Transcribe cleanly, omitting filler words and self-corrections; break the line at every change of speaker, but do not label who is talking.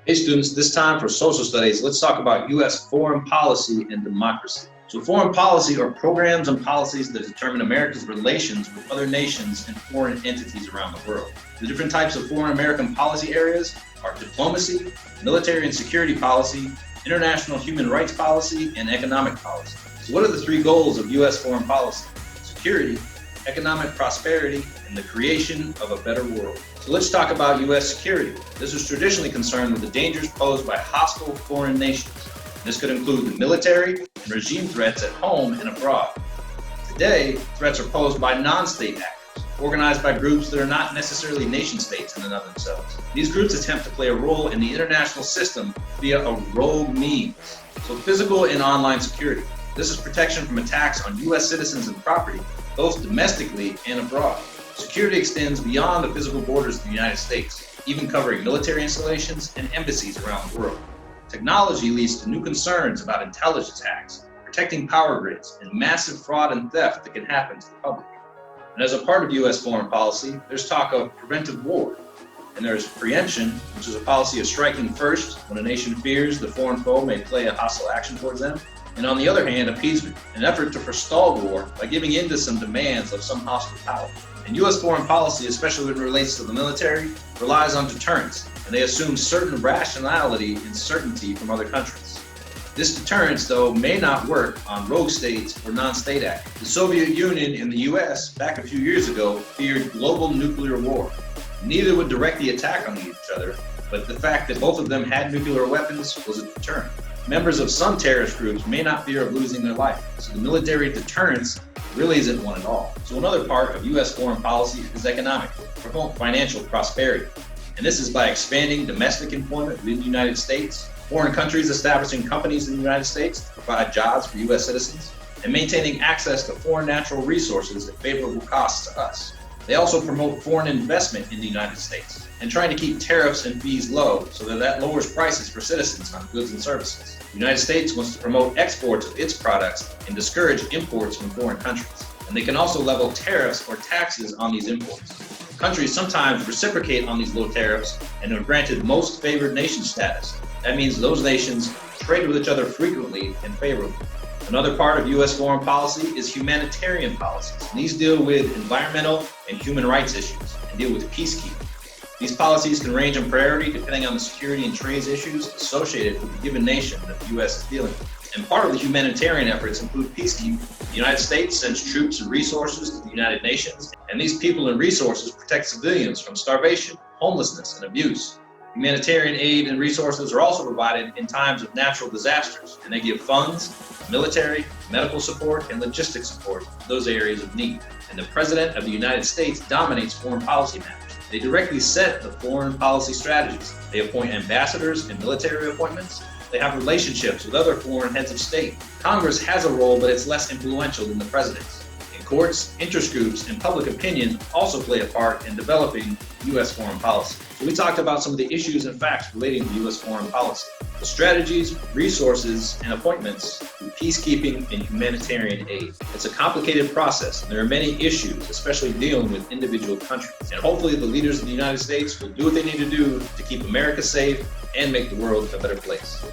Hey students, this time for social studies, let's talk about U.S. foreign policy and democracy. So foreign policy are programs and policies that determine America's relations with other nations and foreign entities around the world. The different types of foreign American policy areas are diplomacy, military and security policy, international human rights policy, and economic policy. So what are the three goals of U.S. foreign policy? Security, economic prosperity, and the creation of a better world. So let's talk about U.S. security. This is traditionally concerned with the dangers posed by hostile foreign nations. This could include the military and regime threats at home and abroad. Today, threats are posed by non-state actors, organized by groups that are not necessarily nation-states in and of themselves. These groups attempt to play a role in the international system via a rogue means. So physical and online security. This is protection from attacks on U.S. citizens and property, both domestically and abroad. Security extends beyond the physical borders of the United States, even covering military installations and embassies around the world. Technology leads to new concerns about intelligence hacks, protecting power grids, and massive fraud and theft that can happen to the public. And as a part of U.S. foreign policy, there's talk of preventive war. And there's preemption, which is a policy of striking first when a nation fears the foreign foe may play a hostile action towards them. And on the other hand, appeasement, an effort to forestall war by giving in to some demands of some hostile power. And U.S. foreign policy, especially when it relates to the military, relies on deterrence, and they assume certain rationality and certainty from other countries. This deterrence, though, may not work on rogue states or non-state actors. The Soviet Union and the U.S., back a few years ago, feared global nuclear war. Neither would directly attack on each other, but the fact that both of them had nuclear weapons was a deterrent. Members of some terrorist groups may not fear of losing their life, so the military deterrence really isn't one at all. So another part of U.S. foreign policy is economic, promote financial prosperity. And this is by expanding domestic employment within the United States, foreign countries establishing companies in the United States to provide jobs for U.S. citizens, and maintaining access to foreign natural resources at favorable costs to us. They also promote foreign investment in the United States and trying to keep tariffs and fees low so that lowers prices for citizens on goods and services. The United States wants to promote exports of its products and discourage imports from foreign countries. And they can also level tariffs or taxes on these imports. Countries sometimes reciprocate on these low tariffs and are granted most favored nation status. That means those nations trade with each other frequently and favorably. Another part of U.S. foreign policy is humanitarian policies. And these deal with environmental and human rights issues and deal with peacekeeping. These policies can range in priority depending on the security and trade issues associated with the given nation that the U.S. is dealing with. And part of the humanitarian efforts include peacekeeping. The United States sends troops and resources to the United Nations, and these people and resources protect civilians from starvation, homelessness, and abuse. Humanitarian aid and resources are also provided in times of natural disasters, and they give funds, military, medical support, and logistics support to those areas of need. And the President of the United States dominates foreign policy matters. They directly set the foreign policy strategies. They appoint ambassadors and military appointments. They have relationships with other foreign heads of state. Congress has a role, but it's less influential than the president's. In courts, interest groups, and public opinion also play a part in developing U.S. foreign policy. So we talked about some of the issues and facts relating to U.S. foreign policy, the strategies, resources, and appointments through peacekeeping and humanitarian aid. It's a complicated process, and there are many issues, especially dealing with individual countries. And hopefully the leaders of the United States will do what they need to do to keep America safe and make the world a better place.